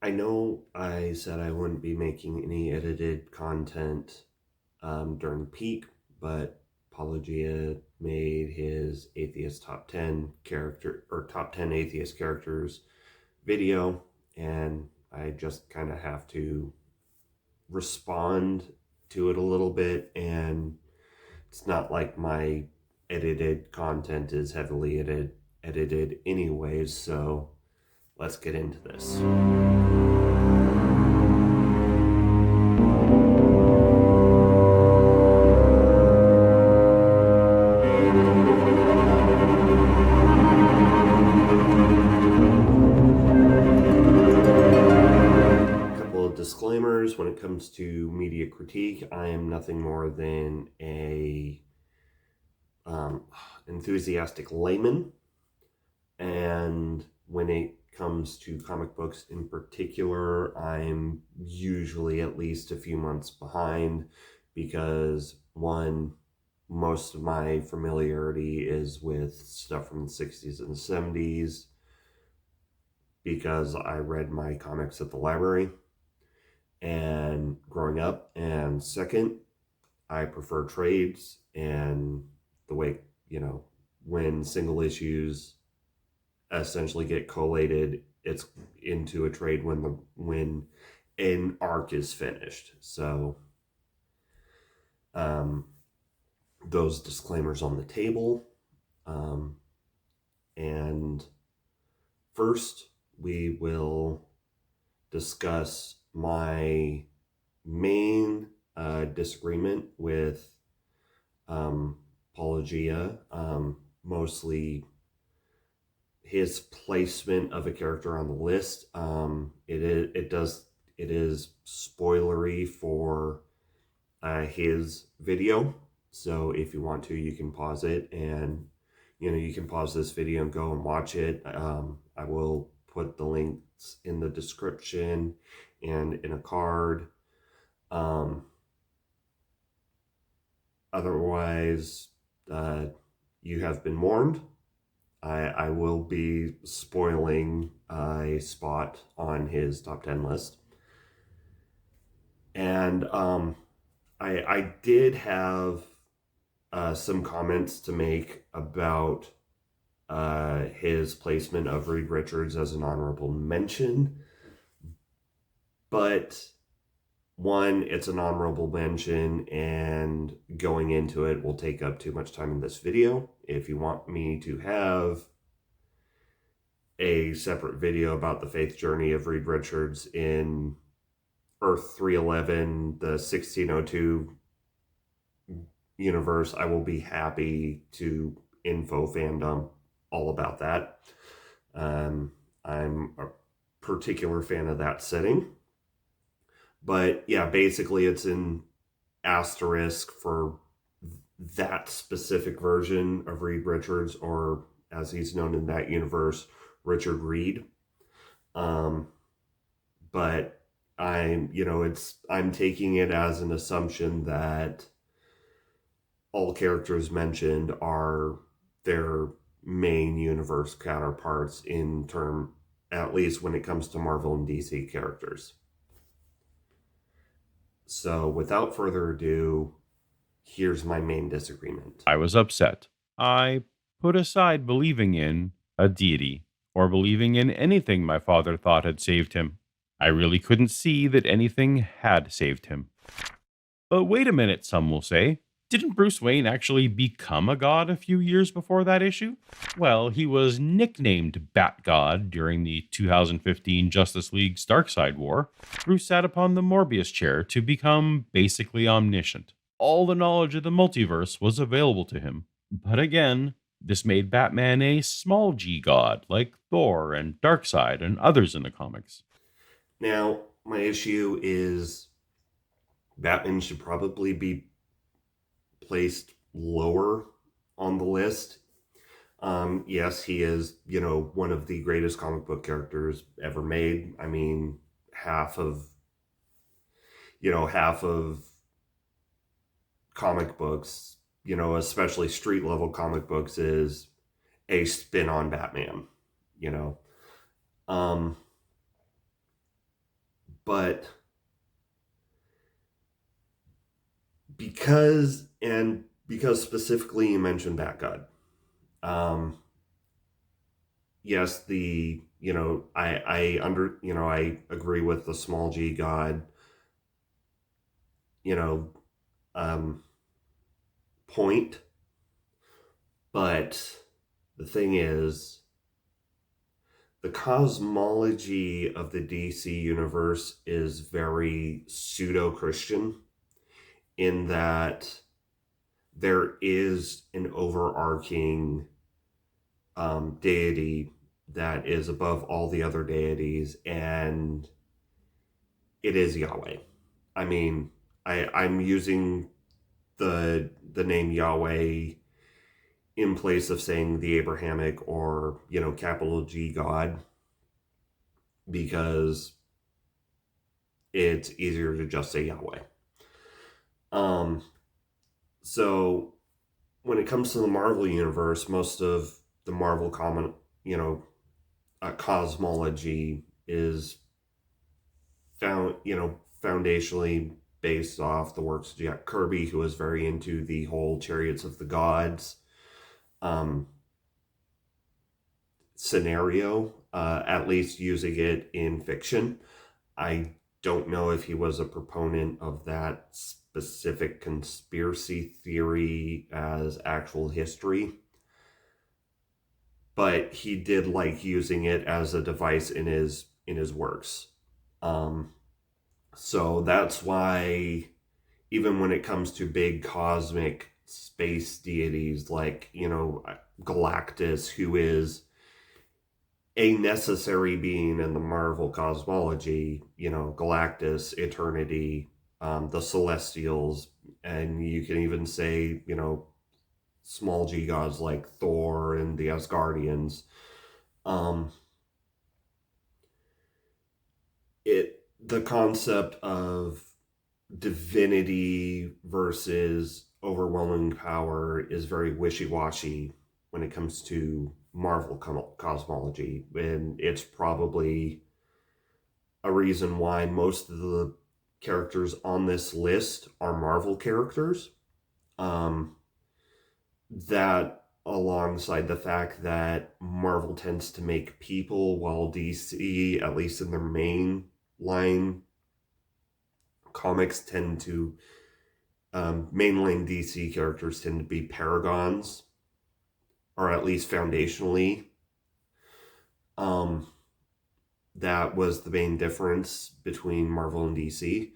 I know I said I wouldn't be making any edited content during peak, but Apologia made his Atheist Top 10 character or Top 10 Atheist Characters video, and I just kind of have to respond to it a little bit. And it's not like my edited content is heavily edited anyways, so let's get into this. Disclaimers: when it comes to media critique, I am nothing more than a enthusiastic layman, and when it comes to comic books in particular, I'm usually at least a few months behind because one, most of my familiarity is with stuff from the 60s and 70s because I read my comics at the library and growing up, and second, I prefer trades, and the way, when single issues essentially get collated, it's into a trade when an arc is finished. So those disclaimers on the table. And first, we will discuss my main disagreement with Apologia, mostly his placement of a character on the list. It is spoilery for his video, so if you want to, you can pause it, and you can pause this video and go and watch it. I will put the links in the description and in a card. Otherwise, you have been warned. I will be spoiling a spot on his top 10 list. And I did have some comments to make about his placement of Reed Richards as an honorable mention. But one, it's an honorable mention, and going into it will take up too much time in this video. If you want me to have a separate video about the faith journey of Reed Richards in Earth 311, the 1602 universe, I will be happy to info fandom all about that. I'm a particular fan of that setting. But yeah, basically it's an asterisk for that specific version of Reed Richards, or as he's known in that universe, Richard Reed. But I'm taking it as an assumption that all characters mentioned are their main universe counterparts at least when it comes to Marvel and DC characters. So without further ado, here's my main disagreement. I was upset. I put aside believing in a deity or believing in anything my father thought had saved him. I really couldn't see that anything had saved him. But wait a minute, some will say. Didn't Bruce Wayne actually become a god a few years before that issue? Well, he was nicknamed Bat God during the 2015 Justice League's Darkseid War. Bruce sat upon the Morbius chair to become basically omniscient. All the knowledge of the multiverse was available to him. But again, this made Batman a small g god, like Thor and Darkseid and others in the comics. Now, my issue is Batman should probably be placed lower on the list. Yes, he is, one of the greatest comic book characters ever made. I mean, half of comic books, especially street level comic books, is a spin on Batman, But because specifically you mentioned that God, yes, I agree with the small g God, you know, um, point. But the thing is, the cosmology of the DC universe is very pseudo Christian in that there is an overarching deity that is above all the other deities, and it is Yahweh. I mean, I'm using the name Yahweh in place of saying the Abrahamic or capital G God because it's easier to just say Yahweh. Um, so when it comes to the Marvel universe, most of the Marvel cosmology is foundationally based off the works of Jack Kirby, who was very into the whole Chariots of the Gods um, scenario, at least using it in fiction. I don't know if he was a proponent of that specific conspiracy theory as actual history, but he did like using it as a device in his works. Um, so that's why even when it comes to big cosmic space deities like Galactus, who is a necessary being in the Marvel cosmology, Galactus, Eternity, the Celestials, and you can even say, small g gods like Thor and the Asgardians. Um, the concept of divinity versus overwhelming power is very wishy-washy when it comes to Marvel cosmology, and it's probably a reason why most of the characters on this list are Marvel characters. Um, that alongside the fact that Marvel tends to make people, while DC, at least in their main line comics, tend to mainline DC characters tend to be paragons, or at least foundationally. Um, that was the main difference between Marvel and DC.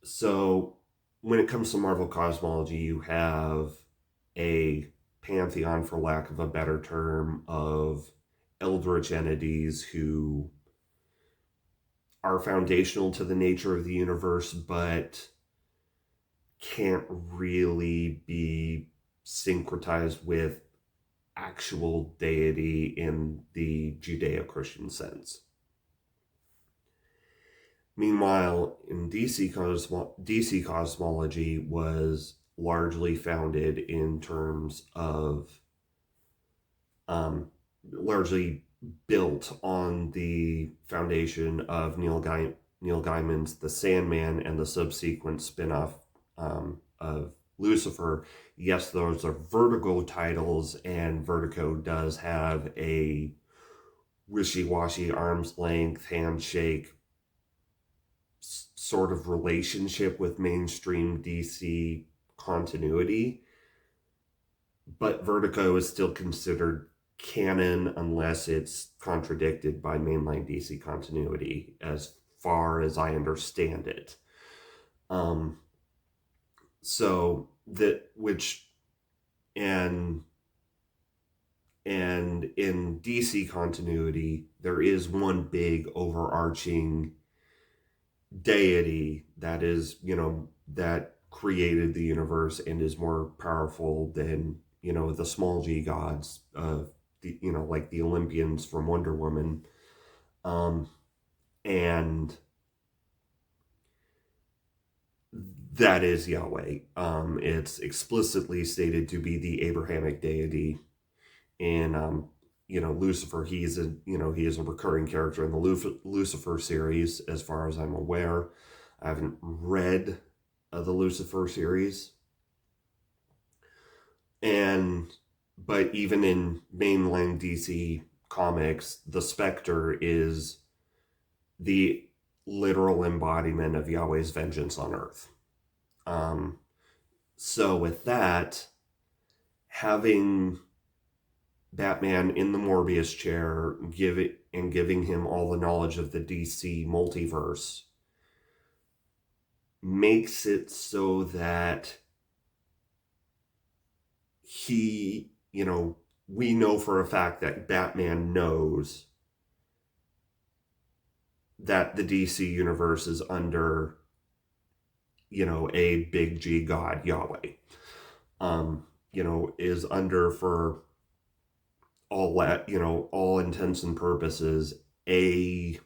So when it comes to Marvel cosmology, you have a pantheon, for lack of a better term, of eldritch entities who are foundational to the nature of the universe, but can't really be syncretized with actual deity in the Judeo-Christian sense. Meanwhile, in DC cosmology was largely founded in terms of largely built on the foundation of Neil Gaiman's The Sandman and the subsequent spin-off of Lucifer. Yes, those are Vertigo titles, and Vertigo does have a wishy-washy, arm's length, handshake sort of relationship with mainstream DC continuity, but Vertigo is still considered canon unless it's contradicted by mainline DC continuity, as far as I understand it. So that which and in DC continuity, there is one big overarching deity that is, that created the universe and is more powerful than, the small g gods of the, like the Olympians from Wonder Woman. And that is Yahweh. It's explicitly stated to be the Abrahamic deity in Lucifer, he is a recurring character in the Lucifer series, as far as I'm aware. I haven't read the Lucifer series. But even in mainline DC comics, the Spectre is the literal embodiment of Yahweh's vengeance on Earth. So with that, having Batman in the Morbius chair, giving him all the knowledge of the DC multiverse, makes it so that we know for a fact that Batman knows that the DC universe is under, a big G God, Yahweh. Is under, for all intents and purposes, a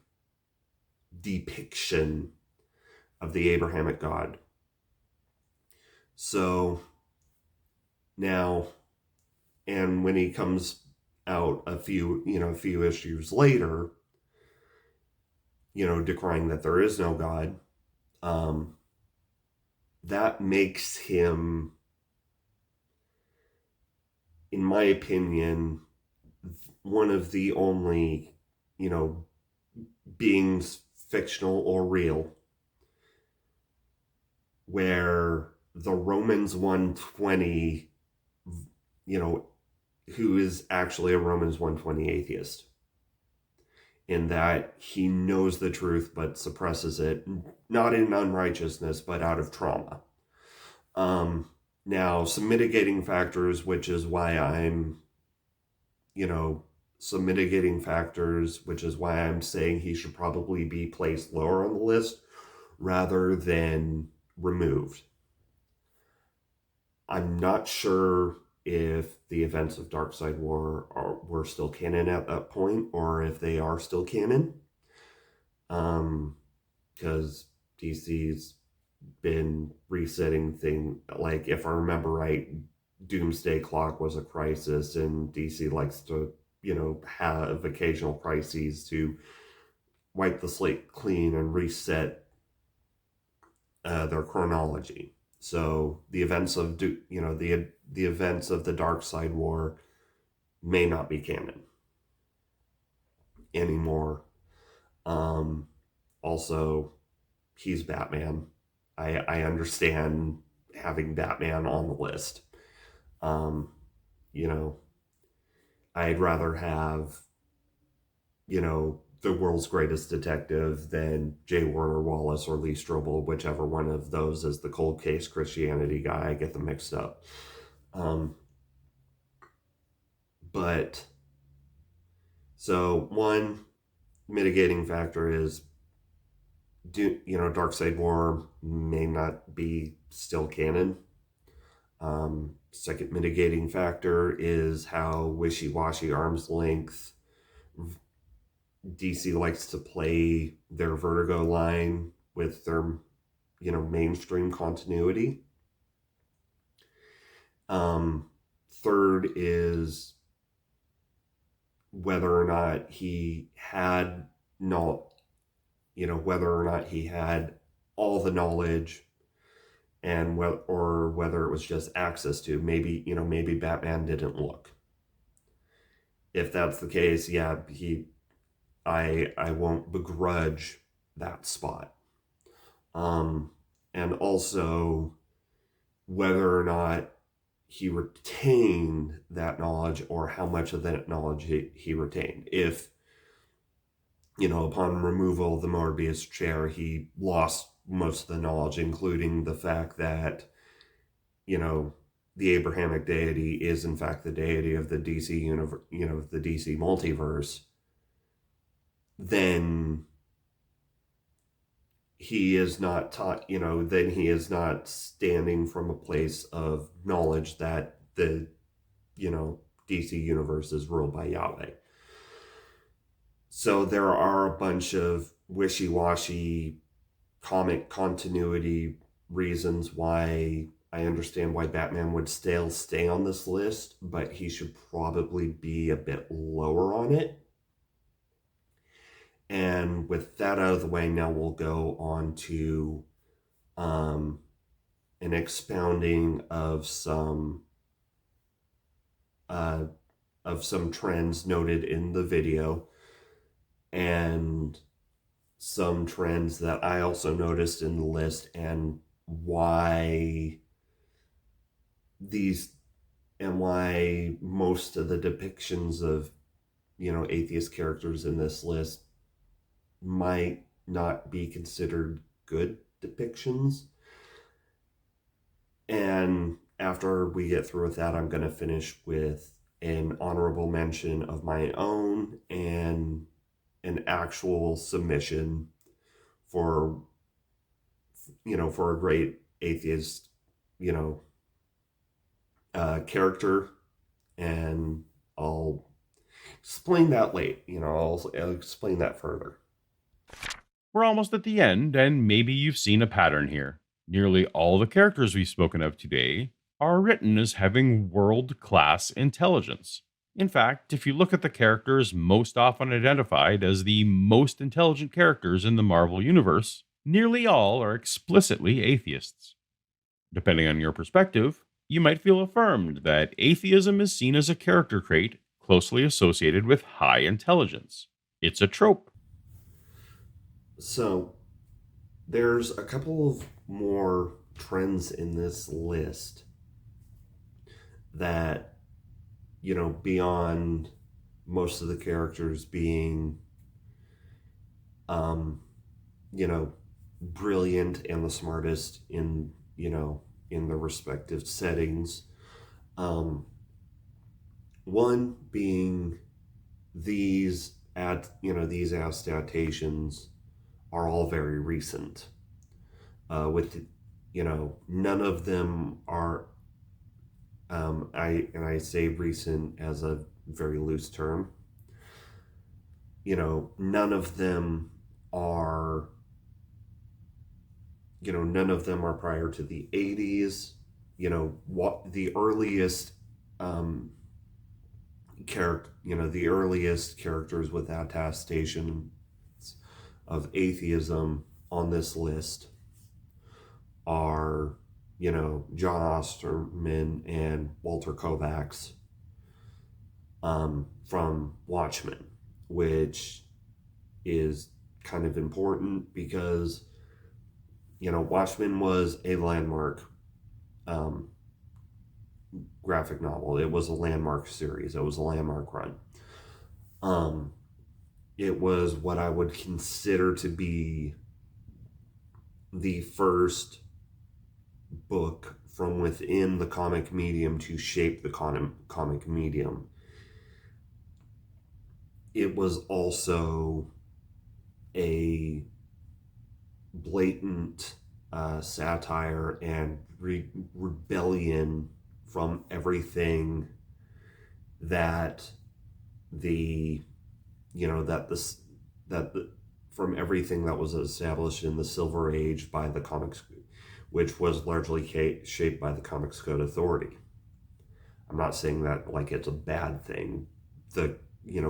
depiction of the Abrahamic God. So now, and when he comes out a few issues later, decrying that there is no God, that makes him, in my opinion, one of the only, beings, fictional or real, where the Romans 120, who is actually a Romans 120 atheist, in that he knows the truth but suppresses it, not in unrighteousness, but out of trauma. Now, some mitigating factors, which is why I'm saying he should probably be placed lower on the list rather than removed. I'm not sure if the events of Darkseid War were still canon at that point, or if they are still canon. Because DC's been resetting things. Like, if I remember right, Doomsday Clock was a crisis, and DC likes to, have occasional crises to wipe the slate clean and reset their chronology. So the events of the events of the Darkseid War may not be canon anymore. Also, he's Batman. I understand having Batman on the list. I'd rather have, the world's greatest detective than J. Warner Wallace or Lee Strobel, whichever one of those is the cold case Christianity guy. I get them mixed up. But so one mitigating factor is, Darkseid War may not be still canon. Second mitigating factor is how wishy-washy, arm's length DC likes to play their Vertigo line with their, mainstream continuity. Third is whether or not he had whether or not he had all the knowledge, and whether it was just access to. Maybe Batman didn't look. If that's the case, yeah, I won't begrudge that spot. And also whether or not he retained that knowledge, or how much of that knowledge he retained. If, upon removal of the Morbius chair, he lost most of the knowledge, including the fact that, the Abrahamic deity is in fact the deity of the DC universe, the DC multiverse, then he is not taught, then he is not standing from a place of knowledge that the, DC universe is ruled by Yahweh. So there are a bunch of wishy-washy comic continuity reasons why I understand why Batman would still stay on this list, but he should probably be a bit lower on it. And with that out of the way, now we'll go on to um, an expounding uh, of some trends noted in the video, and some trends that I also noticed in the list, and why these and why most of the depictions of atheist characters in this list might not be considered good depictions. And after we get through with that, I'm going to finish with an honorable mention of my own and an actual submission for for a great atheist you know character. And I'll explain that late. I'll explain that further. We're almost at the end, and maybe you've seen a pattern here. Nearly all the characters we've spoken of today are written as having world class intelligence. In fact, if you look at the characters most often identified as the most intelligent characters in the Marvel Universe, nearly all are explicitly atheists. Depending on your perspective, you might feel affirmed that atheism is seen as a character trait closely associated with high intelligence. It's a trope. So there's a couple of more trends in this list that, beyond most of the characters being, um, you know, brilliant and the smartest in their respective settings. One being these adaptations are all very recent. With none of them are. I say recent as a very loose term. None of them are. None of them are prior to the 80s. What the earliest the earliest characters with attestation of atheism on this list are, John Osterman and Walter Kovacs from Watchmen, which is kind of important because, Watchmen was a landmark graphic novel. It was a landmark series. It was a landmark run. It was what I would consider to be the first book from within the comic medium to shape the comic medium. It was also a blatant satire and rebellion from everything that the from everything that was established in the Silver Age by the comics, which was largely shaped by the Comics Code Authority. I'm not saying that like it's a bad thing. The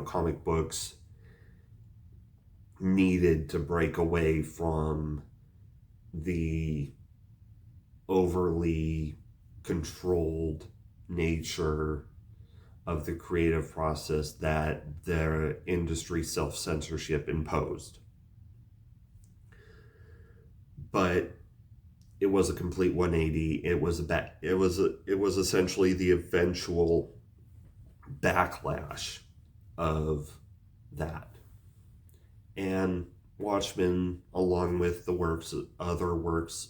comic books needed to break away from the overly controlled nature of the creative process that the industry self-censorship imposed. But it was a complete 180. It was essentially the eventual backlash of that. And Watchmen, along with other works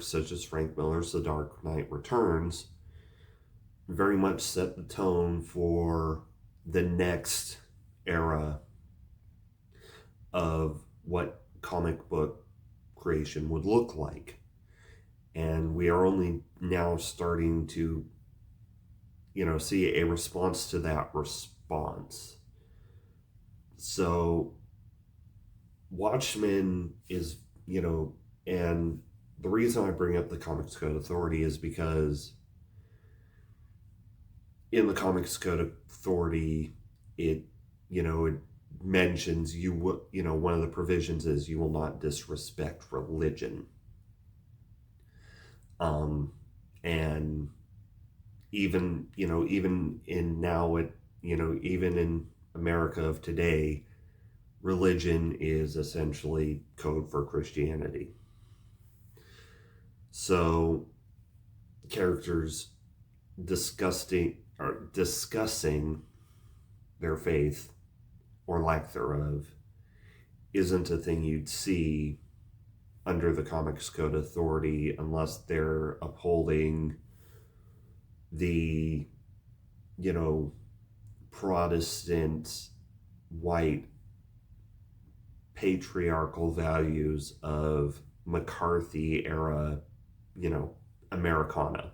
such as Frank Miller's The Dark Knight Returns, very much set the tone for the next era of what comic book creation would look like. And we are only now starting to, see a response to that response. So Watchmen is, and the reason I bring up the Comics Code Authority is because in the Comics Code Authority, it it mentions one of the provisions is you will not disrespect religion. And even in now it even in America of today, religion is essentially code for Christianity. So characters discussing their faith or lack thereof isn't a thing you'd see under the Comics Code Authority unless they're upholding the Protestant white patriarchal values of McCarthy era Americana.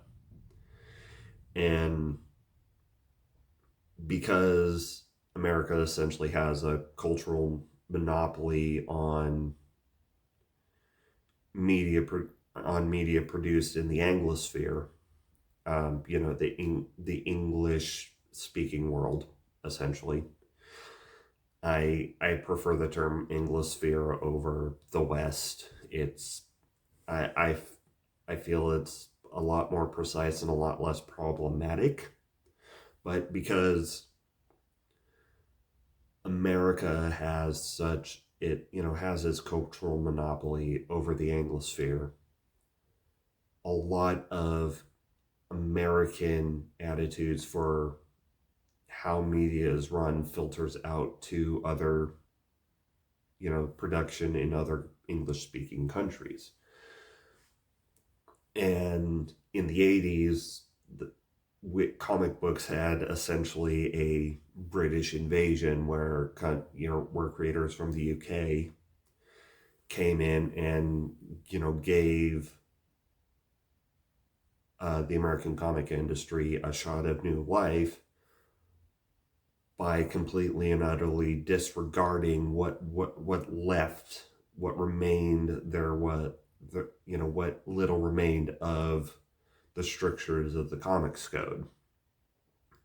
And because America essentially has a cultural monopoly on media produced in the Anglosphere, the English speaking world, essentially. I prefer the term Anglosphere over the West. I feel it's a lot more precise and a lot less problematic. But because America has has its cultural monopoly over the Anglosphere, a lot of American attitudes for how media is run filters out to other production in other English speaking countries. And in the 80s, comic books had essentially a British invasion where where creators from the UK came in and gave the American comic industry a shot of new life by completely and utterly disregarding what little remained of the strictures of the Comics Code,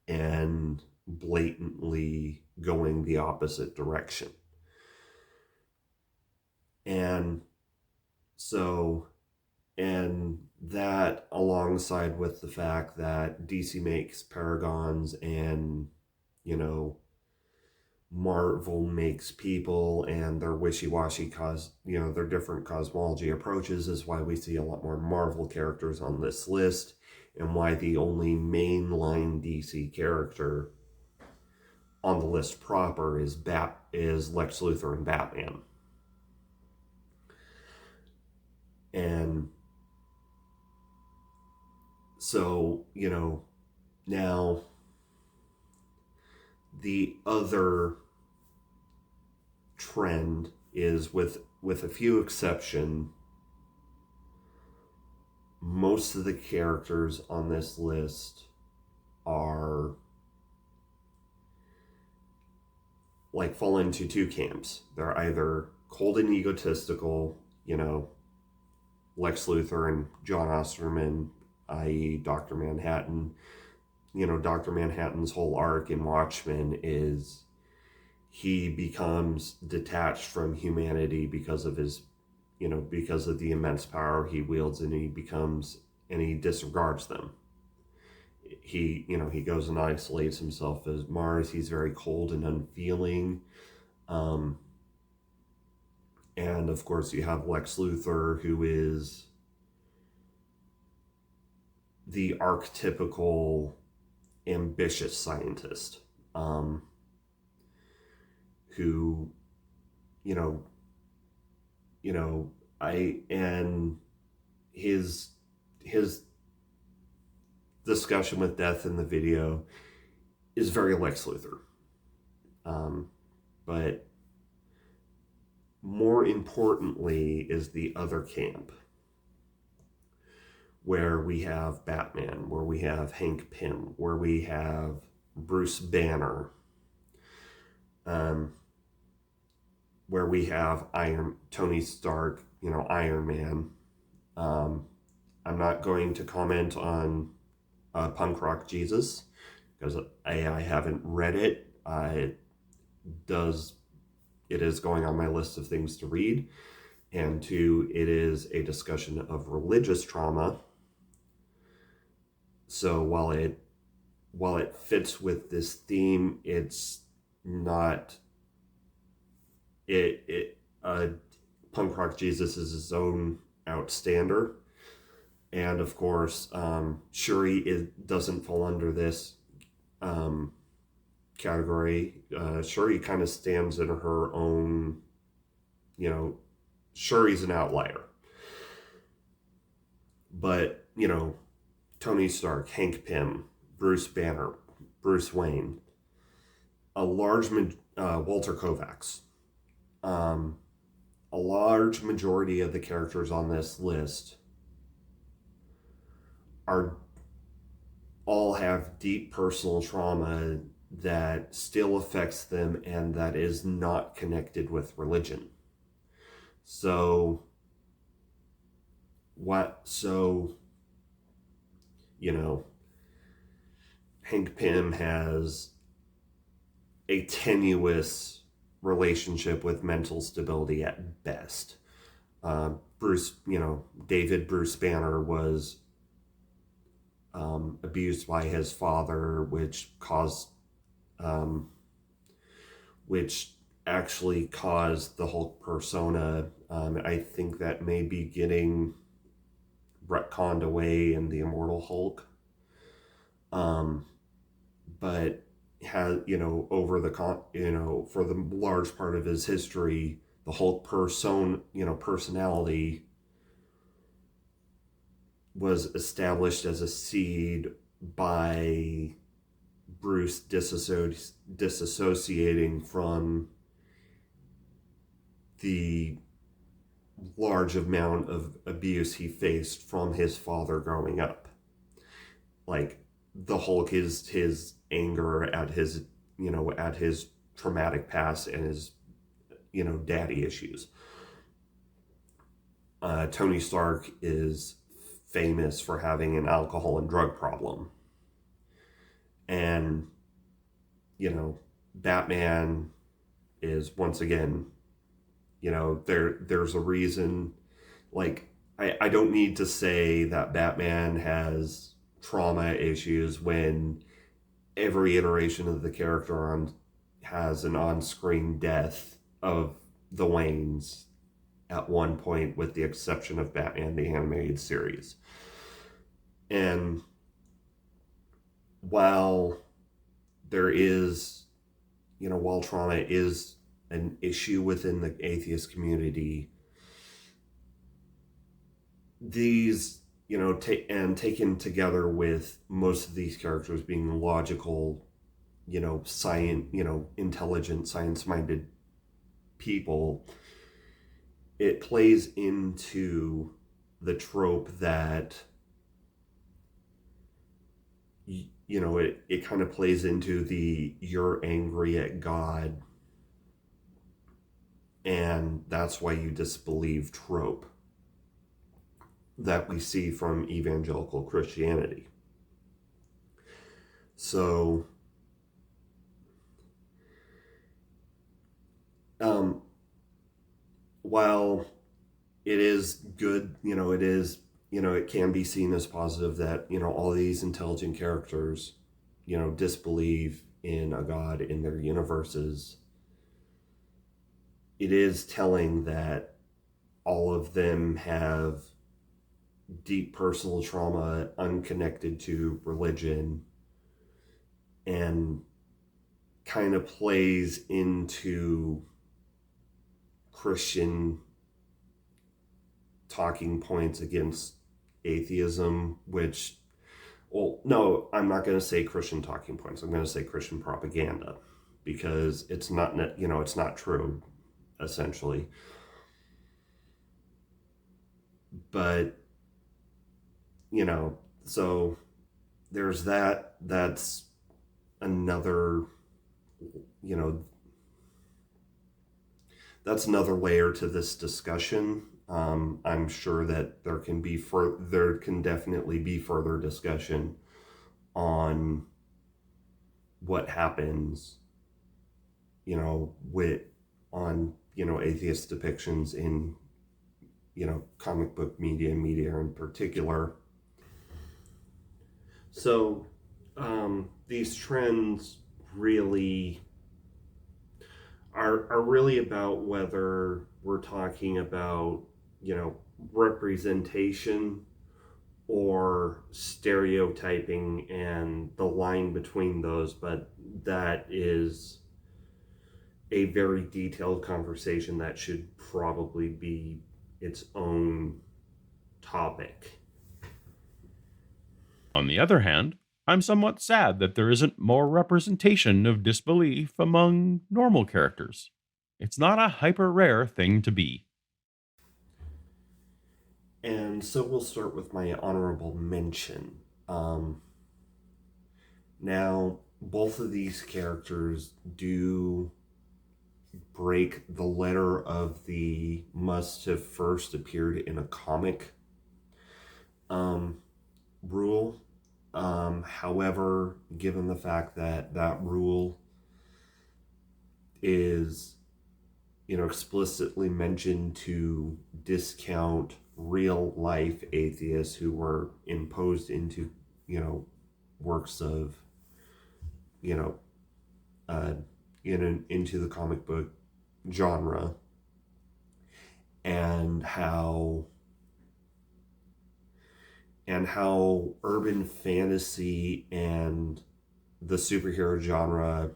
and blatantly going the opposite direction. And that, alongside with the fact that DC makes Paragons and Marvel makes people, and their wishy-washy their different cosmology approaches, is why we see a lot more Marvel characters on this list, and why the only mainline DC character on the list proper is Lex Luthor and Batman. And so, now the other trend is, with a few exceptions, most of the characters on this list are fall into two camps. They're either cold and egotistical, Lex Luthor and John Osterman, i.e. Dr. Manhattan. Dr. Manhattan's whole arc in Watchmen is he becomes detached from humanity because of his, because of the immense power he wields, and he disregards them. He goes and isolates himself as Mars. He's very cold and unfeeling. And of course you have Lex Luthor, who is the archetypical ambitious scientist, who his discussion with death in the video is very Lex Luthor. But more importantly is the other camp, where we have Batman, where we have Hank Pym, where we have Bruce Banner, where we have Tony Stark, Iron Man, Um, I'm not going to comment on Punk Rock Jesus because I haven't read it. Does it is going on my list of things to read, and two, it is a discussion of religious trauma. So while it fits with this theme, it's not it. Punk Rock Jesus is his own outstander, and of course, Shuri doesn't fall under this um, category. Shuri kind of stands in her own, you know, Shuri's an outlier. But, Tony Stark, Hank Pym, Bruce Banner, Bruce Wayne, Walter Kovacs, um, a large majority of the characters on this list are all have deep personal trauma that still affects them and that is not connected with religion. So you know, Hank Pym has a tenuous relationship with mental stability at best. David Bruce Banner was abused by his father, which actually caused the Hulk persona. I think that may be getting retconned away in the Immortal Hulk. But has over for the large part of his history, the Hulk personality was established as a seed by Bruce disassociating from the large amount of abuse he faced from his father growing up. Like, the Hulk is his anger at his traumatic past and his daddy issues. Tony Stark is famous for having an alcohol and drug problem, and Batman is, once again, there's a reason. Like, I don't need to say that Batman has trauma issues when every iteration of the character has an on-screen death of the Waynes at one point, with the exception of Batman the Animated Series. And while while trauma is an issue within the atheist community, these, taken together with most of these characters being logical, intelligent, science-minded people, it plays into the trope that it kind of plays into the "you're angry at God and that's why you disbelieve" trope that we see from evangelical Christianity. So while it is good, it can be seen as positive that, all these intelligent characters, disbelieve in a God in their universes. It is telling that all of them have deep personal trauma unconnected to religion, and kind of plays into Christian talking points against atheism, which, well, no, I'm not going to say Christian talking points. I'm going to say Christian propaganda, because it's not, it's not true, essentially. But, so there's that. That's another, that's another layer to this discussion. I'm sure that there can definitely be further discussion on what happens, with on atheist depictions in comic book media in particular. So these trends really are really about whether we're talking about representation or stereotyping and the line between those, but that is a very detailed conversation that should probably be its own topic. On the other hand, I'm somewhat sad that there isn't more representation of disbelief among normal characters. It's not a hyper rare thing to be. And so we'll start with my honorable mention. Now, both of these characters do break the letter of the must have first appeared in a comic rule. However, given the fact that that rule is, explicitly mentioned to discount real life atheists who were imposed into, works of, you know, uh, into the comic book genre, and how urban fantasy and the superhero genre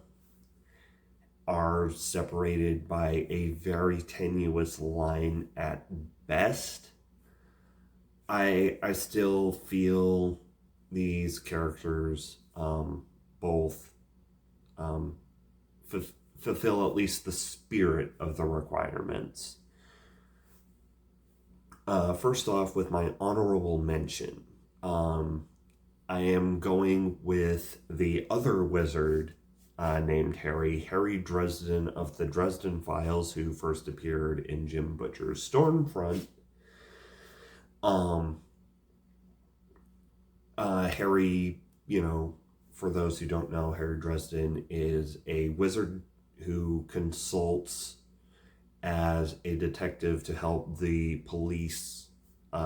are separated by a very tenuous line at best. I still feel these characters both fulfill at least the spirit of the requirements. First off, with my honorable mention, I am going with the other wizard named Harry Dresden of the Dresden Files, who first appeared in Jim Butcher's Stormfront. Harry, for those who don't know, Harry Dresden is a wizard who consults as a detective to help the police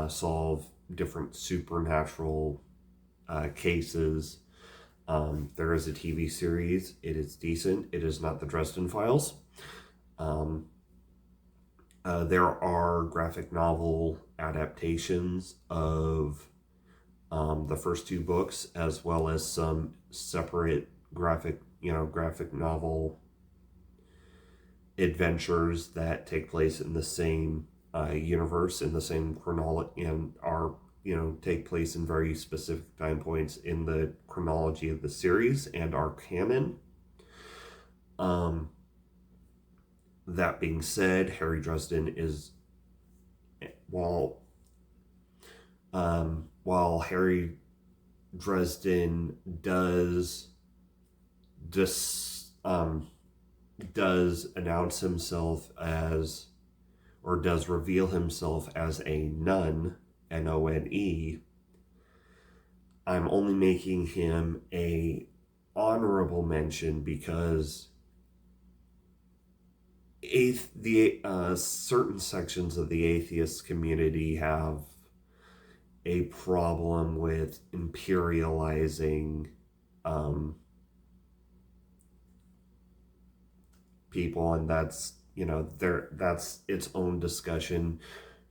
solve different supernatural cases. There is a TV series. It is decent. It is not the Dresden Files. There are graphic novel adaptations of the first two books, as well as some separate graphic novel adventures that take place in the same universe, in the same chronology, and are take place in very specific time points in the chronology of the series and are canon. That being said, Harry Dresden is, while Harry Dresden does announce himself as, or does reveal himself as, a nun, None, I'm only making him a honorable mention because certain sections of the atheist community have a problem with imperializing people, and that's its own discussion.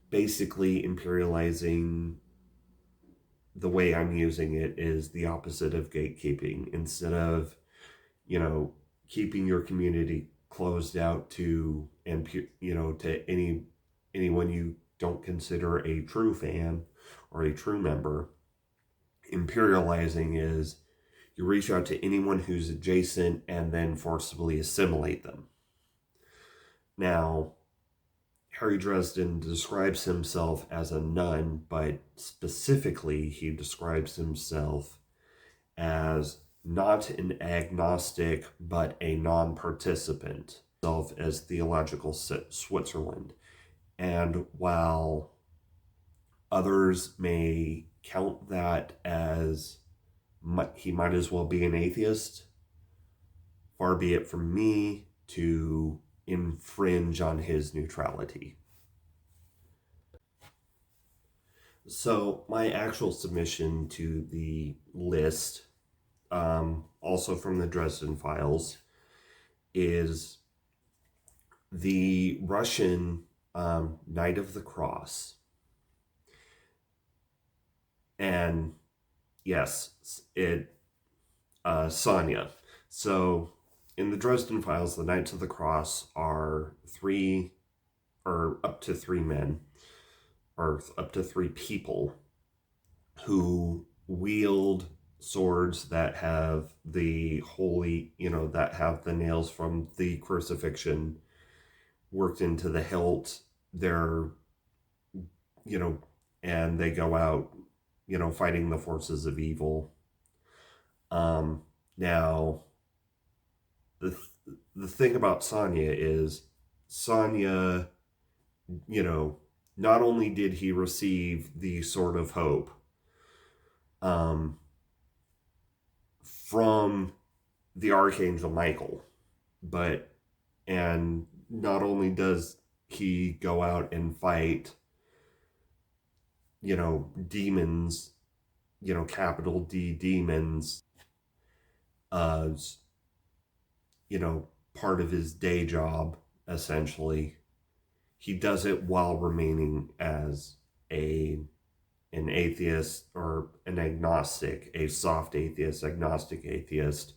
Basically, imperializing, the way I'm using it, is the opposite of gatekeeping. Instead of keeping your community closed out to anyone you don't consider a true fan or a true member, imperializing is you reach out to anyone who's adjacent and then forcibly assimilate them. Now, Harry Dresden describes himself as a nun, but specifically he describes himself as not an agnostic, but a non-participant, as theological Switzerland. And while others may count that as he might as well be an atheist, far be it from me to infringe on his neutrality. So, my actual submission to the list, also from the Dresden Files, is the Russian Knight of the Cross. And yes, Sonia. So, in the Dresden Files, the Knights of the Cross are up to three men, or up to three people who wield swords that have the holy, that have the nails from the crucifixion worked into the hilt. They're, and they go out, fighting the forces of evil. Now, the thing about Sonia is Sonia, not only did he receive the Sword of Hope from the Archangel Michael, and not only does he go out and fight, demons, capital D demons, part of his day job, essentially. He does it while remaining as an atheist, or an agnostic, a soft atheist, agnostic atheist.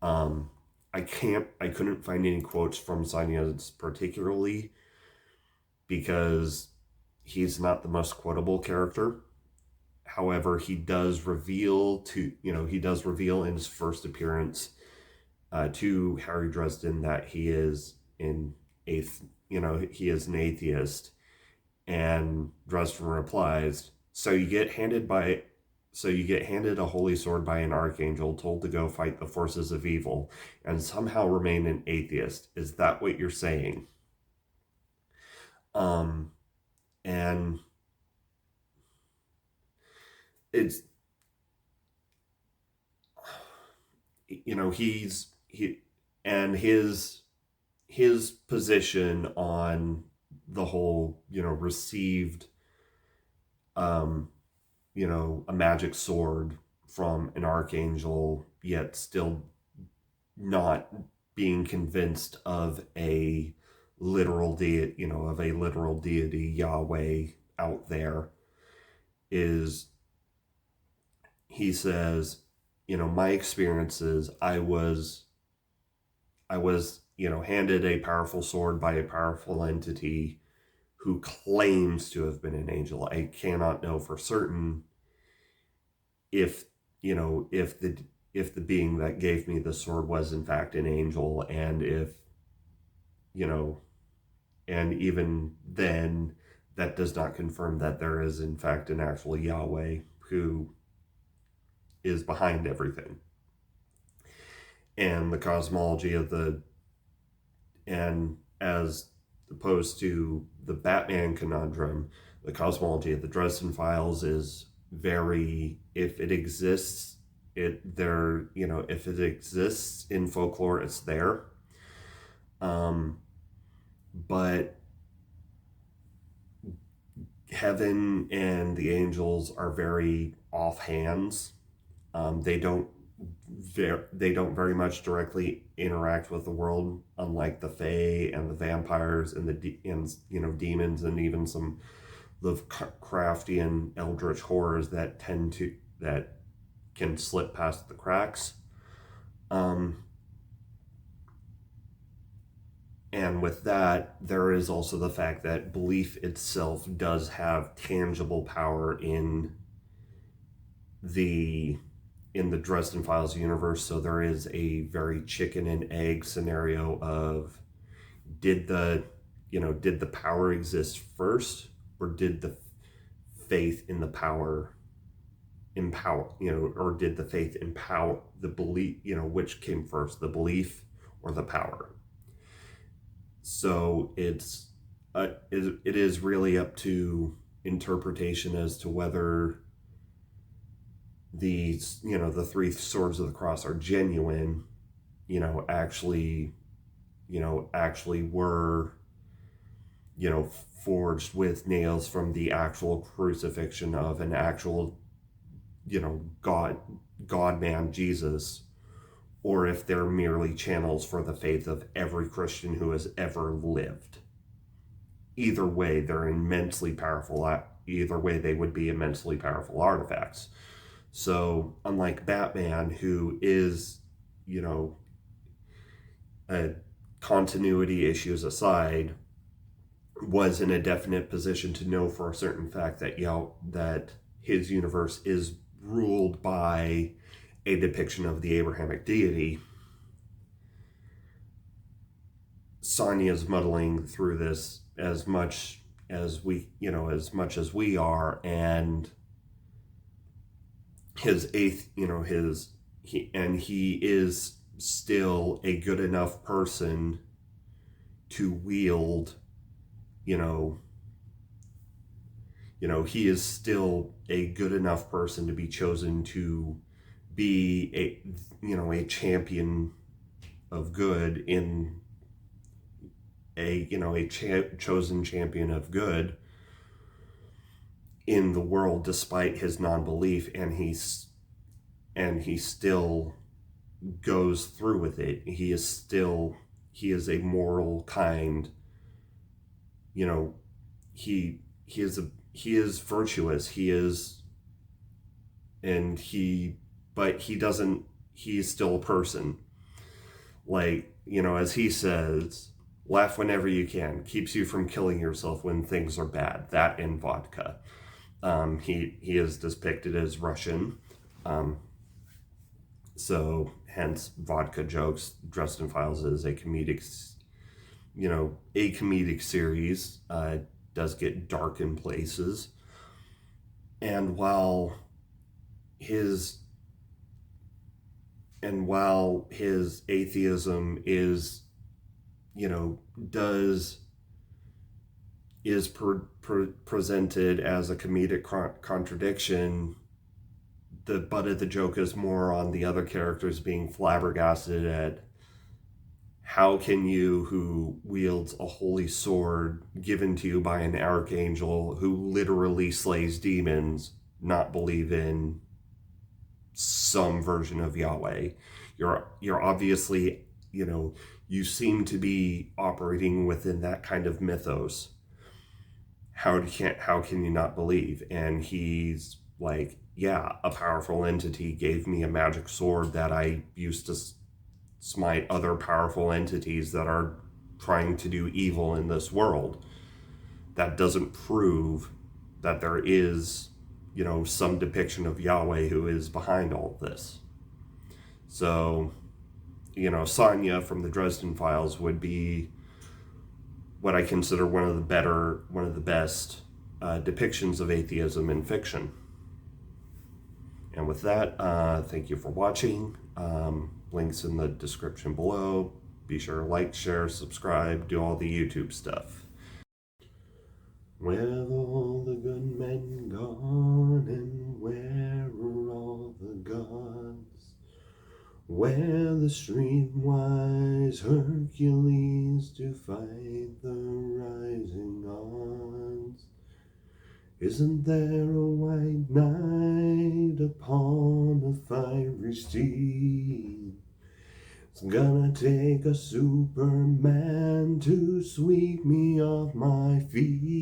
I couldn't find any quotes from Sonia particularly, because he's not the most quotable character. However, he does reveal in his first appearance to Harry Dresden that he is an atheist, and Dresden replies, so you get handed a holy sword by an archangel, told to go fight the forces of evil, and somehow remain an atheist. Is that what you're saying? And it's, his position on the whole, received, a magic sword from an archangel, yet still not being convinced of a literal deity, Yahweh out there, is, he says, my experiences, I was handed a powerful sword by a powerful entity who claims to have been an angel. I cannot know for certain if the being that gave me the sword was in fact an angel, and if, and even then, that does not confirm that there is in fact an actual Yahweh who is behind everything. And the cosmology of and as opposed to the Batman conundrum, the cosmology of the Dresden Files is very, if it exists in folklore, it's there. But heaven and the angels are very offhands. They don't very much directly interact with the world, unlike the Fae and the vampires and demons, and even some Lovecraftian eldritch horrors that can slip past the cracks. And with that, there is also the fact that belief itself does have tangible power in the Dresden Files universe. So there is a very chicken and egg scenario of, did the power exist first, or did the faith in the power empower, or did the faith empower the belief, which came first, the belief or the power? So it's it is really up to interpretation as to whether these, the three swords of the cross are genuine, actually, actually were, forged with nails from the actual crucifixion of an actual, God man Jesus, or if they're merely channels for the faith of every Christian who has ever lived. Either way, they're immensely powerful. Either way, they would be immensely powerful artifacts. So, unlike Batman, who is, continuity issues aside, was in a definite position to know for a certain fact that, that his universe is ruled by a depiction of the Abrahamic deity. Sonya's muddling through this as much as we are, and he is still a good enough person to wield, he is still a good enough person to be chosen to be a champion of good in chosen champion of good in the world, despite his non-belief, and he still goes through with it. He is a moral, kind, he is virtuous. But he is still a person. Like, as he says, laugh whenever you can, keeps you from killing yourself when things are bad. That and vodka. He is depicted as Russian. So hence vodka jokes. Dresden Files is a comedic series. Does get dark in places. And while his atheism is, presented as a comedic contradiction, the butt of the joke is more on the other characters being flabbergasted at how can you, who wields a holy sword given to you by an archangel who literally slays demons, not believe in some version of Yahweh? You're obviously, you seem to be operating within that kind of mythos. How can you not believe? And he's like, yeah, a powerful entity gave me a magic sword that I used to smite other powerful entities that are trying to do evil in this world. That doesn't prove that there is, some depiction of Yahweh who is behind all of this. So, Sonya from the Dresden Files would be what I consider one of the best depictions of atheism in fiction. And with that, thank you for watching. Links in the description below. Be sure to like, share, subscribe, do all the YouTube stuff. Where have all the good men gone, and where are all the gods? Where the streetwise Hercules to fight the rising odds? Isn't there a white knight upon a fiery steed? It's gonna take a Superman to sweep me off my feet.